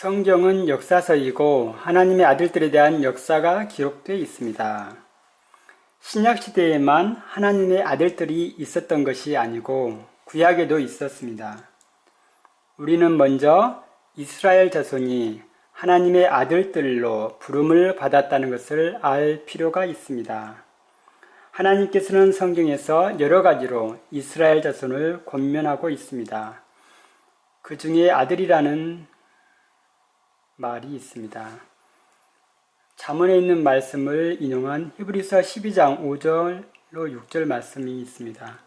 성경은 역사서이고 하나님의 아들들에 대한 역사가 기록되어 있습니다. 신약시대에만 하나님의 아들들이 있었던 것이 아니고 구약에도 있었습니다. 우리는 먼저 이스라엘 자손이 하나님의 아들들로 부름을 받았다는 것을 알 필요가 있습니다. 하나님께서는 성경에서 여러 가지로 이스라엘 자손을 권면하고 있습니다. 그 중에 아들이라는 말이 있습니다. 잠언에 있는 말씀을 인용한 히브리서 12장 5절로 6절 말씀이 있습니다.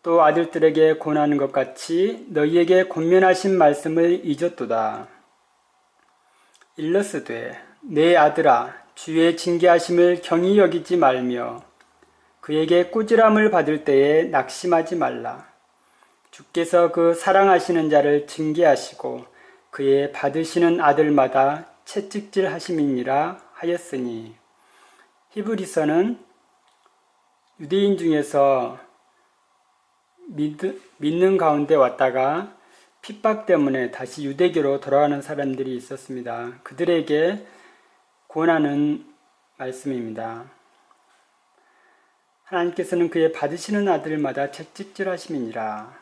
또 아들들에게 권하는 것 같이 너희에게 권면하신 말씀을 잊었도다. 일러스되 내 아들아 주의 징계하심을 경히 여기지 말며 그에게 꾸지람을 받을 때에 낙심하지 말라. 주께서 그 사랑하시는 자를 징계하시고 그의 받으시는 아들마다 채찍질 하심이니라 하였으니. 히브리서는 유대인 중에서 믿는 가운데 왔다가 핍박 때문에 다시 유대교로 돌아가는 사람들이 있었습니다. 그들에게 권하는 말씀입니다. 하나님께서는 그의 받으시는 아들마다 채찍질 하심이니라.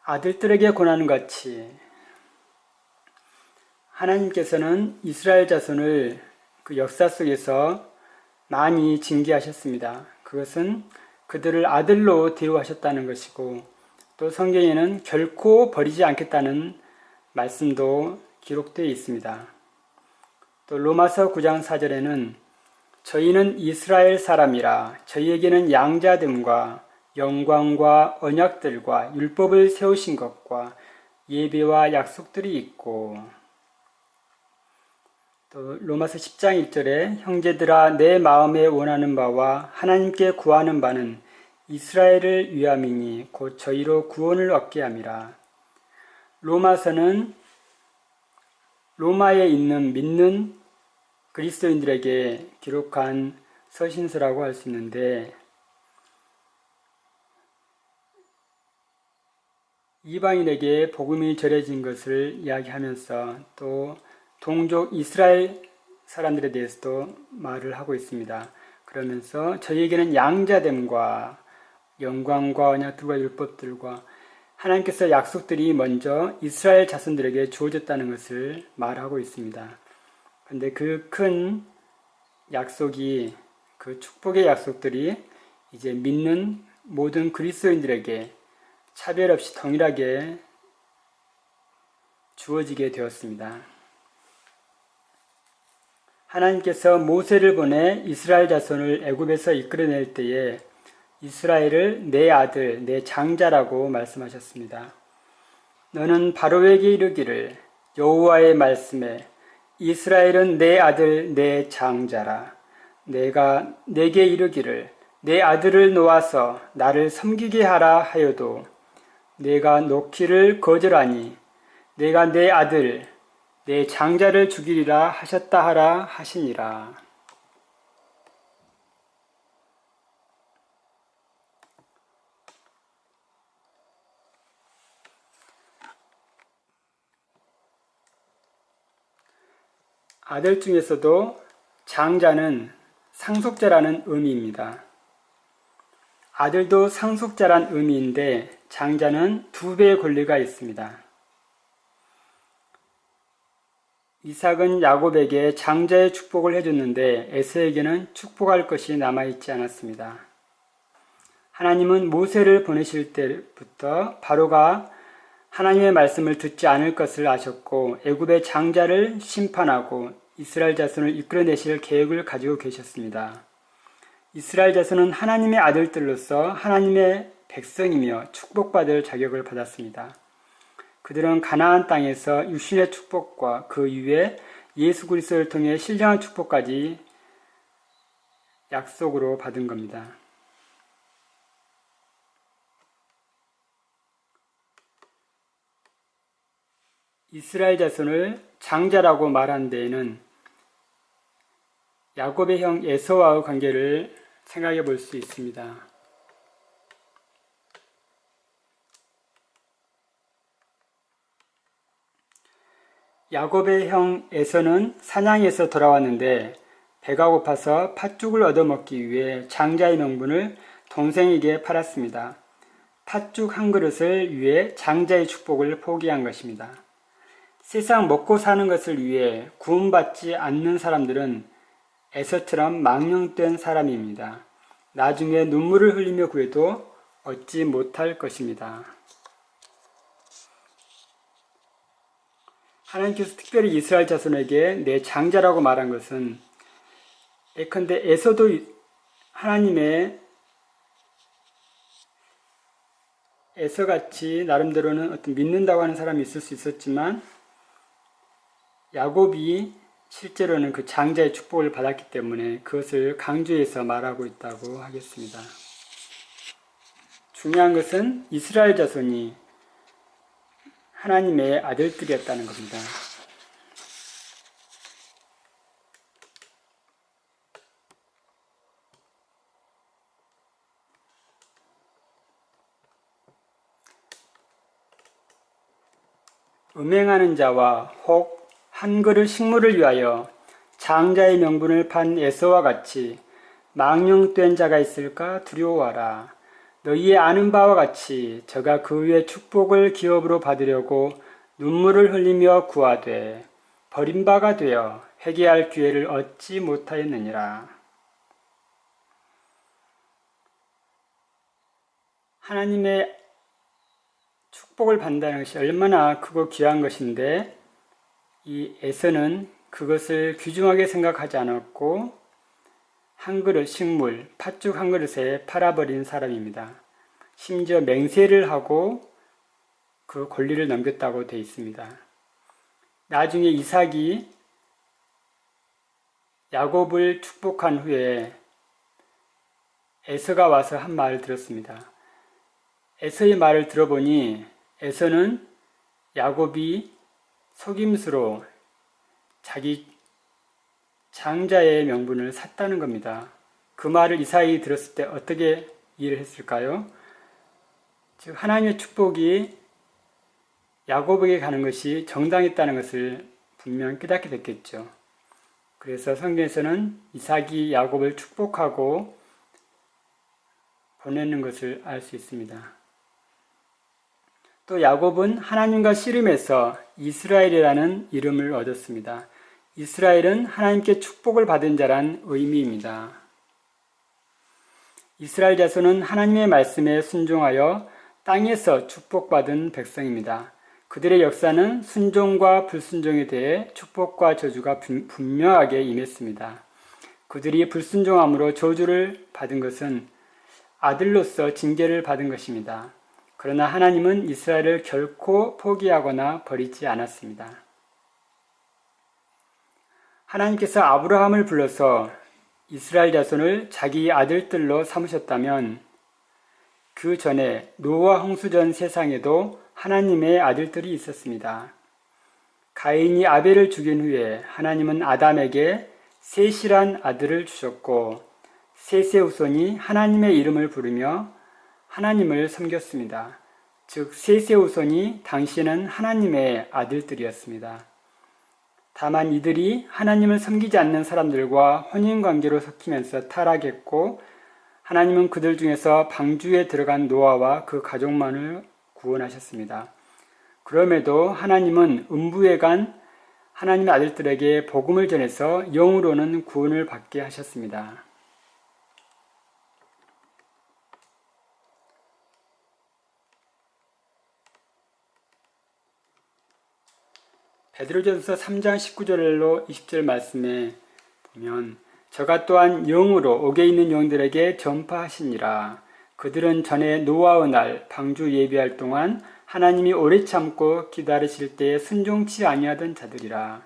아들들에게 권하는 같이 하나님께서는 이스라엘 자손을 그 역사 속에서 많이 징계하셨습니다. 그것은 그들을 아들로 대우하셨다는 것이고 또 성경에는 결코 버리지 않겠다는 말씀도 기록되어 있습니다. 또 로마서 9장 4절에는 저희는 이스라엘 사람이라 저희에게는 양자됨과 영광과 언약들과 율법을 세우신 것과 예배와 약속들이 있고 또 로마서 10장 1절에 형제들아 내 마음에 원하는 바와 하나님께 구하는 바는 이스라엘을 위함이니 곧 저희로 구원을 얻게 함이라. 로마서는 로마에 있는 믿는 그리스도인들에게 기록한 서신서라고 할 수 있는데 이방인에게 복음이 전해진 것을 이야기하면서 또 동족 이스라엘 사람들에 대해서도 말을 하고 있습니다. 그러면서 저희에게는 양자됨과 영광과 언약들과 율법들과 하나님께서 약속들이 먼저 이스라엘 자손들에게 주어졌다는 것을 말하고 있습니다. 그런데 그 큰 약속이 그 축복의 약속들이 이제 믿는 모든 그리스도인들에게 차별 없이 동일하게 주어지게 되었습니다. 하나님께서 모세를 보내 이스라엘 자손을 애굽에서 이끌어낼 때에 이스라엘을 내 아들, 내 장자라고 말씀하셨습니다. 너는 바로에게 이르기를 여호와의 말씀에 이스라엘은 내 아들, 내 장자라. 내가 내게 이르기를 내 아들을 놓아서 나를 섬기게 하라 하여도 내가 놓기를 거절하니 내가 내 아들, 내 장자를 죽이리라 하셨다 하라 하시니라. 아들 중에서도 장자는 상속자라는 의미입니다. 아들도 상속자란 의미인데 장자는 2배의 권리가 있습니다. 이삭은 야곱에게 장자의 축복을 해줬는데 에서에게는 축복할 것이 남아있지 않았습니다. 하나님은 모세를 보내실 때부터 바로가 하나님의 말씀을 듣지 않을 것을 아셨고 애굽의 장자를 심판하고 이스라엘 자손을 이끌어내실 계획을 가지고 계셨습니다. 이스라엘 자손은 하나님의 아들들로서 하나님의 백성이며 축복받을 자격을 받았습니다. 그들은 가나안 땅에서 육신의 축복과 그 이후에 예수 그리스도를 통해 신령한 축복까지 약속으로 받은 겁니다. 이스라엘 자손을 장자라고 말한 데에는 야곱의 형 에서와의 관계를 생각해 볼 수 있습니다. 야곱의 형 에서는 사냥에서 돌아왔는데 배가 고파서 팥죽을 얻어먹기 위해 장자의 명분을 동생에게 팔았습니다. 팥죽 한 그릇을 위해 장자의 축복을 포기한 것입니다. 세상 먹고 사는 것을 위해 구원받지 않는 사람들은 에서처럼 망령된 사람입니다. 나중에 눈물을 흘리며 구해도 얻지 못할 것입니다. 하나님께서 특별히 이스라엘 자손에게 내 장자라고 말한 것은 예컨대 에서도 하나님의 에서같이 나름대로는 어떤 믿는다고 하는 사람이 있을 수 있었지만 야곱이 실제로는 그 장자의 축복을 받았기 때문에 그것을 강조해서 말하고 있다고 하겠습니다. 중요한 것은 이스라엘 자손이 하나님의 아들들이었다는 겁니다. 음행하는 자와 혹 한 그릇 식물을 위하여 장자의 명분을 판 에서와 같이 망령된 자가 있을까 두려워하라. 너희의 아는 바와 같이 저가 그 위에 축복을 기업으로 받으려고 눈물을 흘리며 구하되 버림바가 되어 회개할 기회를 얻지 못하였느니라. 하나님의 축복을 받는다는 것이 얼마나 크고 귀한 것인데 이 에서는 그것을 귀중하게 생각하지 않았고 한 그릇 식물, 팥죽 한 그릇에 팔아버린 사람입니다. 심지어 맹세를 하고 그 권리를 넘겼다고 되어 있습니다. 나중에 이삭이 야곱을 축복한 후에 에서가 와서 한 말을 들었습니다. 에서의 말을 들어보니 에서는 야곱이 속임수로 자기 장자의 명분을 샀다는 겁니다. 그 말을 이삭이 들었을 때 어떻게 이해를 했을까요? 즉 하나님의 축복이 야곱에게 가는 것이 정당했다는 것을 분명 깨닫게 됐겠죠. 그래서 성경에서는 이삭이 야곱을 축복하고 보내는 것을 알 수 있습니다. 또 야곱은 하나님과 씨름해서 이스라엘이라는 이름을 얻었습니다. 이스라엘은 하나님께 축복을 받은 자란 의미입니다. 이스라엘 자손은 하나님의 말씀에 순종하여 땅에서 축복받은 백성입니다. 그들의 역사는 순종과 불순종에 대해 축복과 저주가 분명하게 임했습니다. 그들이 불순종함으로 저주를 받은 것은 아들로서 징계를 받은 것입니다. 그러나 하나님은 이스라엘을 결코 포기하거나 버리지 않았습니다. 하나님께서 아브라함을 불러서 이스라엘 자손을 자기 아들들로 삼으셨다면 그 전에 노아 홍수 전 세상에도 하나님의 아들들이 있었습니다. 가인이 아벨을 죽인 후에 하나님은 아담에게 셋이란 아들을 주셨고 셋의 후손이 하나님의 이름을 부르며 하나님을 섬겼습니다. 즉 셋의 후손이 당시에는 하나님의 아들들이었습니다. 다만 이들이 하나님을 섬기지 않는 사람들과 혼인관계로 섞이면서 타락했고 하나님은 그들 중에서 방주에 들어간 노아와 그 가족만을 구원하셨습니다. 그럼에도 하나님은 음부에 간 하나님의 아들들에게 복음을 전해서 영으로는 구원을 받게 하셨습니다. 베드로전서 3장 19절로 20절 말씀에 보면 저가 또한 영으로 옥에 있는 영들에게 전파하시니라. 그들은 전에 노아의 날 방주 예비할 동안 하나님이 오래 참고 기다리실 때에 순종치 아니하던 자들이라.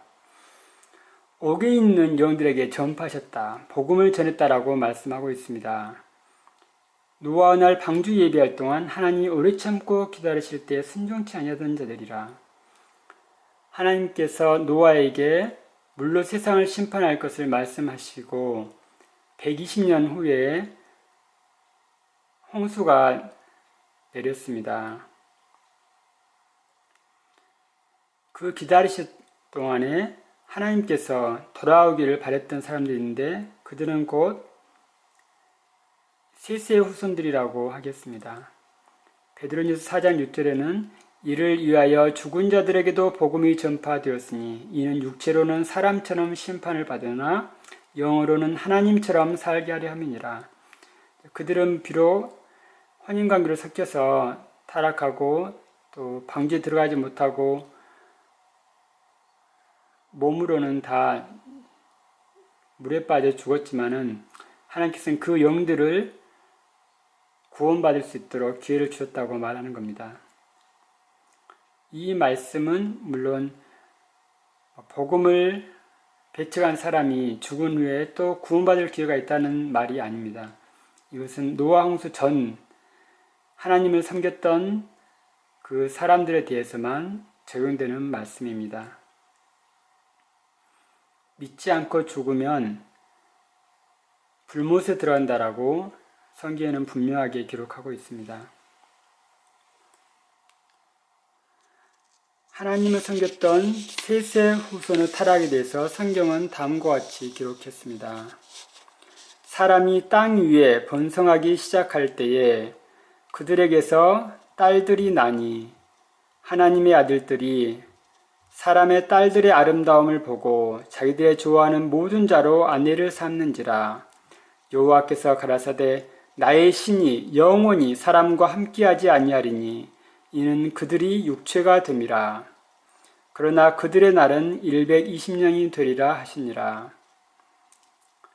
옥에 있는 영들에게 전파하셨다. 복음을 전했다라고 말씀하고 있습니다. 노아의 날 방주 예비할 동안 하나님이 오래 참고 기다리실 때에 순종치 아니하던 자들이라. 하나님께서 노아에게 물로 세상을 심판할 것을 말씀하시고 120년 후에 홍수가 내렸습니다. 그 기다리셨던 동안에 하나님께서 돌아오기를 바랬던 사람들이 있는데 그들은 곧 셋의 후손들이라고 하겠습니다. 베드로전서 4장 6절에는 이를 위하여 죽은 자들에게도 복음이 전파되었으니 이는 육체로는 사람처럼 심판을 받으나 영으로는 하나님처럼 살게 하려 함이니라. 그들은 비록 혼인관계로 섞여서 타락하고 또 방주에 들어가지 못하고 몸으로는 다 물에 빠져 죽었지만은 하나님께서는 그 영들을 구원받을 수 있도록 기회를 주셨다고 말하는 겁니다. 이 말씀은 물론 복음을 배척한 사람이 죽은 후에 또 구원받을 기회가 있다는 말이 아닙니다. 이것은 노아 홍수 전 하나님을 섬겼던 그 사람들에 대해서만 적용되는 말씀입니다. 믿지 않고 죽으면 불못에 들어간다라고 성경에는 분명하게 기록하고 있습니다. 하나님을 섬겼던 셋의 후손의 타락에 대해서 성경은 다음과 같이 기록했습니다. 사람이 땅 위에 번성하기 시작할 때에 그들에게서 딸들이 나니 하나님의 아들들이 사람의 딸들의 아름다움을 보고 자기들의 좋아하는 모든 자로 아내를 삼는지라. 여호와께서 가라사대 나의 신이 영원히 사람과 함께하지 아니하리니 이는 그들이 육체가 됨이라. 그러나 그들의 날은 120년이 되리라 하시니라.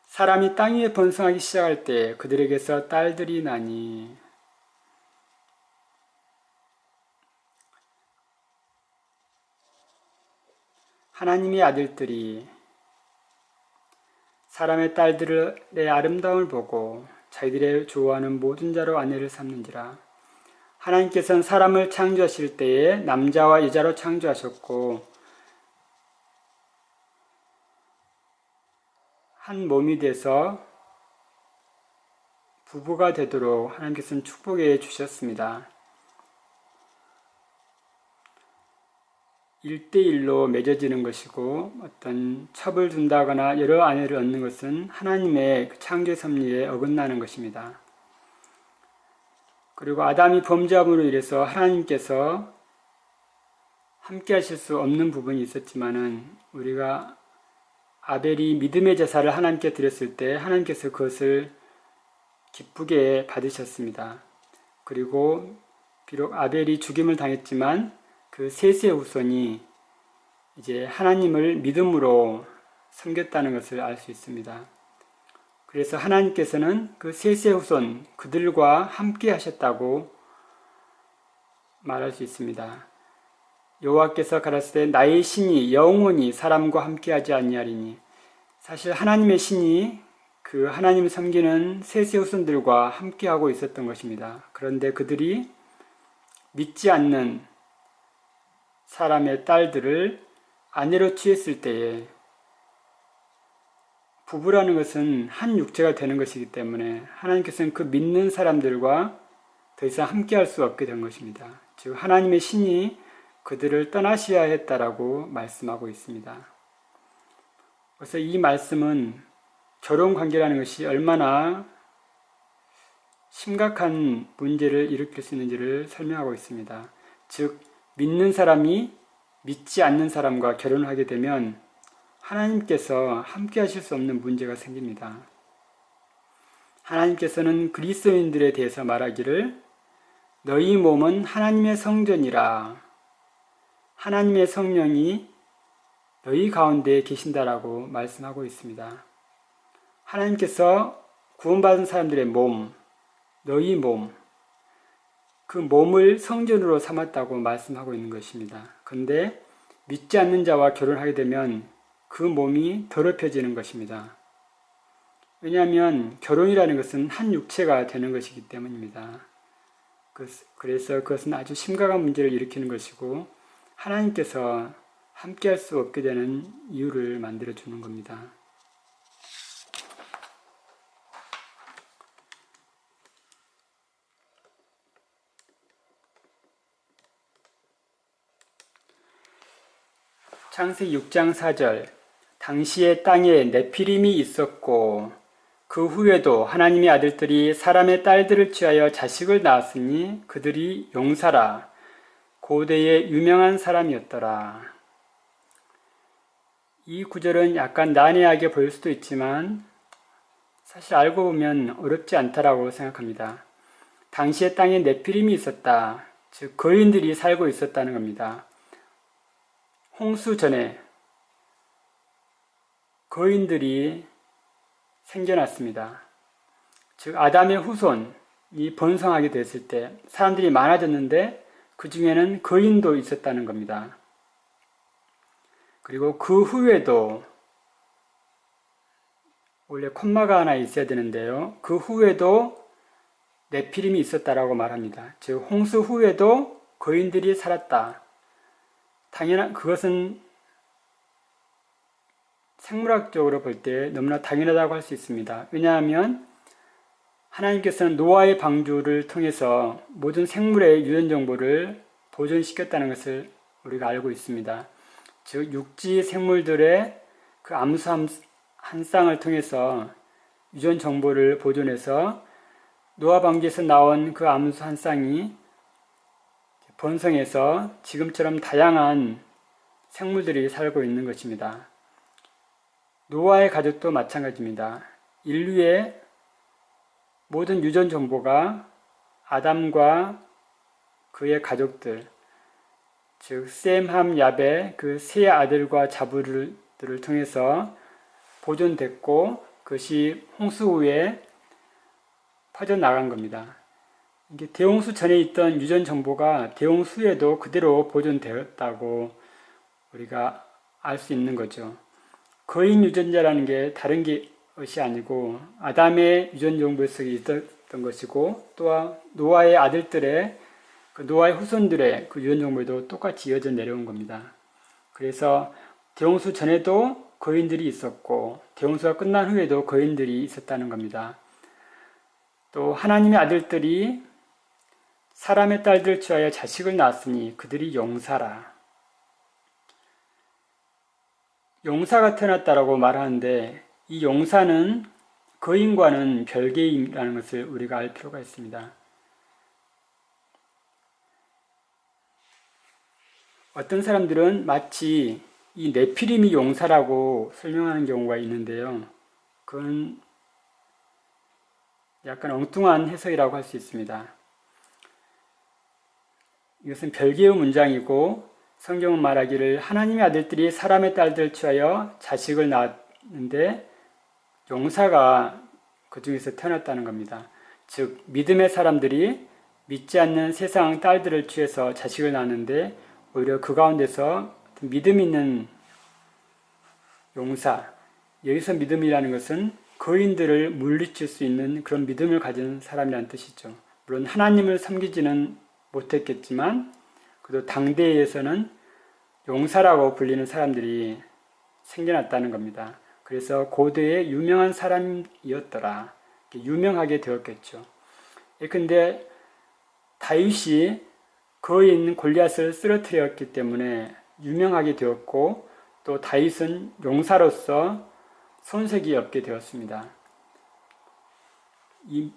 사람이 땅 위에 번성하기 시작할 때 그들에게서 딸들이 나니 하나님의 아들들이 사람의 딸들의 아름다움을 보고 자기들의 좋아하는 모든 자로 아내를 삼는지라. 하나님께서는 사람을 창조하실 때에 남자와 여자로 창조하셨고 한 몸이 돼서 부부가 되도록 하나님께서는 축복해 주셨습니다. 1대1로 맺어지는 것이고 어떤 첩을 둔다거나 여러 아내를 얻는 것은 하나님의 창조의 섭리에 어긋나는 것입니다. 그리고 아담이 범죄함으로 인해서 하나님께서 함께 하실 수 없는 부분이 있었지만은 우리가 아벨이 믿음의 제사를 하나님께 드렸을 때 하나님께서 그것을 기쁘게 받으셨습니다. 그리고 비록 아벨이 죽임을 당했지만 그 셋의 후손이 이제 하나님을 믿음으로 섬겼다는 것을 알 수 있습니다. 그래서 하나님께서는 그 셋의 후손 그들과 함께 하셨다고 말할 수 있습니다. 여호와께서 가라사대 나의 신이 영원히 사람과 함께하지 아니하리니. 사실 하나님의 신이 그 하나님을 섬기는 셋의 후손들과 함께하고 있었던 것입니다. 그런데 그들이 믿지 않는 사람의 딸들을 아내로 취했을 때에 부부라는 것은 한 육체가 되는 것이기 때문에 하나님께서는 그 믿는 사람들과 더 이상 함께할 수 없게 된 것입니다. 즉 하나님의 신이 그들을 떠나셔야 했다라고 말씀하고 있습니다. 그래서 이 말씀은 결혼관계라는 것이 얼마나 심각한 문제를 일으킬 수 있는지를 설명하고 있습니다. 즉 믿는 사람이 믿지 않는 사람과 결혼하게 되면 하나님께서 함께 하실 수 없는 문제가 생깁니다. 하나님께서는 그리스도인들에 대해서 말하기를 너희 몸은 하나님의 성전이라 하나님의 성령이 너희 가운데 계신다라고 말씀하고 있습니다. 하나님께서 구원받은 사람들의 몸, 너희 몸, 그 몸을 성전으로 삼았다고 말씀하고 있는 것입니다. 그런데 믿지 않는 자와 결혼하게 되면 그 몸이 더럽혀지는 것입니다. 왜냐하면 결혼이라는 것은 한 육체가 되는 것이기 때문입니다. 그래서 그것은 아주 심각한 문제를 일으키는 것이고 하나님께서 함께할 수 없게 되는 이유를 만들어 주는 겁니다. 창세기 6장 4절 당시의 땅에 네피림이 있었고 그 후에도 하나님의 아들들이 사람의 딸들을 취하여 자식을 낳았으니 그들이 용사라. 고대의 유명한 사람이었더라. 이 구절은 약간 난해하게 보일 수도 있지만 사실 알고 보면 어렵지 않다라고 생각합니다. 당시의 땅에 네피림이 있었다. 즉 거인들이 살고 있었다는 겁니다. 홍수 전에 거인들이 생겨났습니다. 즉 아담의 후손이 번성하게 됐을 때 사람들이 많아졌는데 그 중에는 거인도 있었다는 겁니다. 그리고 그 후에도 원래 콤마가 하나 있어야 되는데요. 그 후에도 네피림이 있었다라고 말합니다. 즉 홍수 후에도 거인들이 살았다. 당연한 그것은 생물학적으로 볼 때 너무나 당연하다고 할 수 있습니다. 왜냐하면 하나님께서는 노아의 방주를 통해서 모든 생물의 유전 정보를 보존시켰다는 것을 우리가 알고 있습니다. 즉 육지 생물들의 그 암수 한 쌍을 통해서 유전 정보를 보존해서 노아 방주에서 나온 그 암수 한 쌍이 번성해서 지금처럼 다양한 생물들이 살고 있는 것입니다. 노아의 가족도 마찬가지입니다. 인류의 모든 유전 정보가 아담과 그의 가족들, 즉 셈, 함, 야벳 그 세 아들과 자부들을 통해서 보존됐고 그것이 홍수 후에 퍼져나간 겁니다. 이게 대홍수 전에 있던 유전 정보가 대홍수에도 그대로 보존되었다고 우리가 알 수 있는 거죠. 거인 유전자라는 게 다른 것이 아니고 아담의 유전 정보 속에 있었던 것이고 또한 노아의 아들들의 노아의 후손들의 그 유전 정보에도 똑같이 이어져 내려온 겁니다. 그래서 대홍수 전에도 거인들이 있었고 대홍수가 끝난 후에도 거인들이 있었다는 겁니다. 또 하나님의 아들들이 사람의 딸들을 취하여 자식을 낳았으니 그들이 용사라. 용사가 태어났다라고 말하는데 이 용사는 거인과는 별개이라는 것을 우리가 알 필요가 있습니다. 어떤 사람들은 마치 이 네피림이 용사라고 설명하는 경우가 있는데요. 그건 약간 엉뚱한 해석이라고 할 수 있습니다. 이것은 별개의 문장이고 성경은 말하기를 하나님의 아들들이 사람의 딸들을 취하여 자식을 낳았는데 용사가 그 중에서 태어났다는 겁니다. 즉 믿음의 사람들이 믿지 않는 세상 딸들을 취해서 자식을 낳았는데 오히려 그 가운데서 믿음 있는 용사, 여기서 믿음이라는 것은 거인들을 물리칠 수 있는 그런 믿음을 가진 사람이라는 뜻이죠. 물론 하나님을 섬기지는 못했겠지만 그래도 당대에서는 용사라고 불리는 사람들이 생겨났다는 겁니다. 그래서 고대의 유명한 사람이었더라. 유명하게 되었겠죠. 근데 다윗이 거인 골리앗을 쓰러뜨렸기 때문에 유명하게 되었고 또 다윗은 용사로서 손색이 없게 되었습니다. 이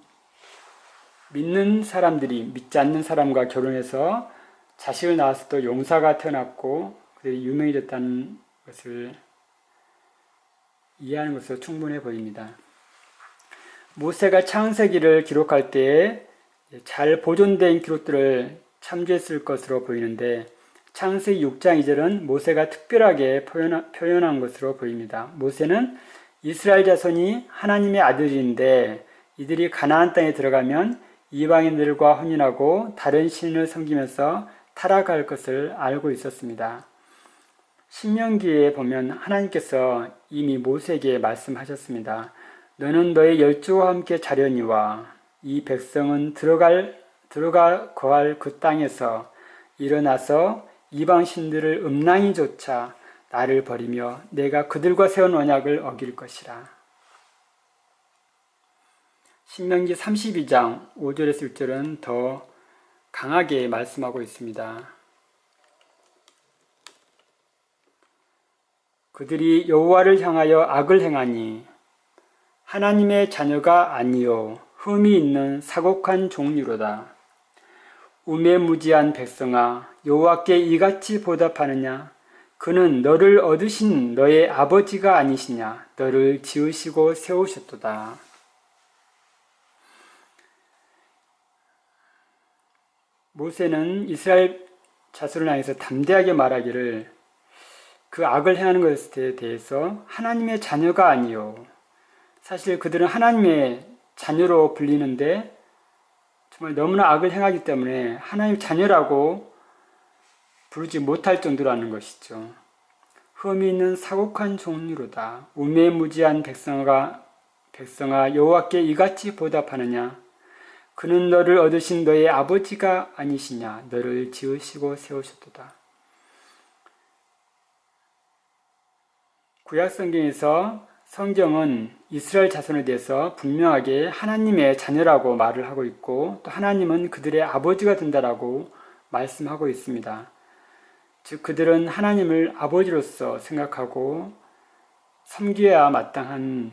믿는 사람들이 믿지 않는 사람과 결혼해서 자식을 낳아서 또 용사가 태어났고 그들이 유명해졌다는 것을 이해하는 것으로 충분해 보입니다. 모세가 창세기를 기록할 때에 잘 보존된 기록들을 참조했을 것으로 보이는데 창세기 6장 2절은 모세가 특별하게 표현한 것으로 보입니다. 모세는 이스라엘 자손이 하나님의 아들인데 이들이 가나안 땅에 들어가면 이방인들과 혼인하고 다른 신을 섬기면서 타락할 것을 알고 있었습니다. 신명기에 보면 하나님께서 이미 모세에게 말씀하셨습니다. 너는 너의 열조와 함께 자려니와 이 백성은 들어가 거할 그 땅에서 일어나서 이방 신들을 음란히 쫓아 나를 버리며 내가 그들과 세운 언약을 어길 것이라. 신명기 32장 5절에서 6절은 더 강하게 말씀하고 있습니다. 그들이 여호와를 향하여 악을 행하니 하나님의 자녀가 아니요 흠이 있는 사곡한 종류로다. 우매무지한 백성아, 여호와께 이같이 보답하느냐? 그는 너를 얻으신 너의 아버지가 아니시냐? 너를 지으시고 세우셨도다. 모세는 이스라엘 자손을 향해서 담대하게 말하기를 그 악을 행하는 것에 대해서 하나님의 자녀가 아니요. 사실 그들은 하나님의 자녀로 불리는데 정말 너무나 악을 행하기 때문에 하나님 자녀라고 부르지 못할 정도라는 것이죠. 흠이 있는 사곡한 종류로다. 우매무지한 백성아 여호와께 이같이 보답하느냐? 그는 너를 얻으신 너의 아버지가 아니시냐? 너를 지으시고 세우셨도다. 구약성경에서 성경은 이스라엘 자손에 대해서 분명하게 하나님의 자녀라고 말을 하고 있고 또 하나님은 그들의 아버지가 된다라고 말씀하고 있습니다. 즉 그들은 하나님을 아버지로서 생각하고 섬겨야 마땅한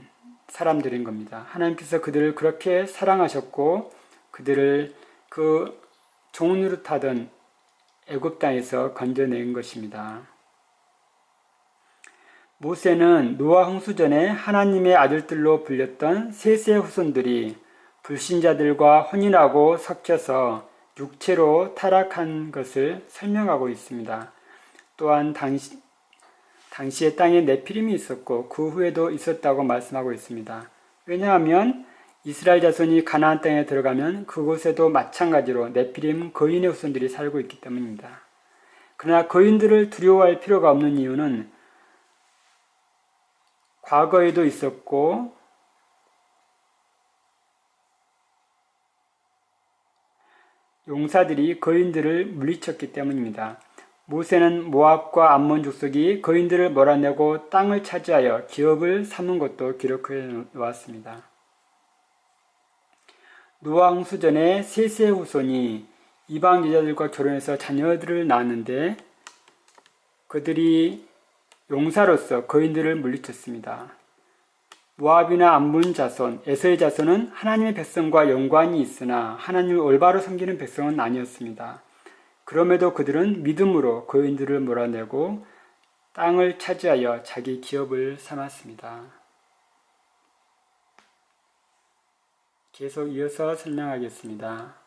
사람들인 겁니다. 하나님께서 그들을 그렇게 사랑하셨고 그들을 그 종노릇하던 애굽 땅에서 건져낸 것입니다. 모세는 노아 홍수 전에 하나님의 아들들로 불렸던 셋의 후손들이 불신자들과 혼인하고 섞여서 육체로 타락한 것을 설명하고 있습니다. 또한 당시에 땅에 네피림이 있었고 그 후에도 있었다고 말씀하고 있습니다. 왜냐하면 이스라엘 자손이 가나안 땅에 들어가면 그곳에도 마찬가지로 네피림 거인의 후손들이 살고 있기 때문입니다. 그러나 거인들을 두려워할 필요가 없는 이유는 과거에도 있었고 용사들이 거인들을 물리쳤기 때문입니다. 모세는 모압과 암몬 족속이 거인들을 몰아내고 땅을 차지하여 기업을 삼은 것도 기록해 놓았습니다. 노아 홍수 전에 셋의 후손이 이방 여자들과 결혼해서 자녀들을 낳았는데 그들이 용사로서 거인들을 물리쳤습니다. 모압이나 암몬 자손, 에서의 자손은 하나님의 백성과 연관이 있으나 하나님을 올바로 섬기는 백성은 아니었습니다. 그럼에도 그들은 믿음으로 거인들을 몰아내고 땅을 차지하여 자기 기업을 삼았습니다. 계속 이어서 설명하겠습니다.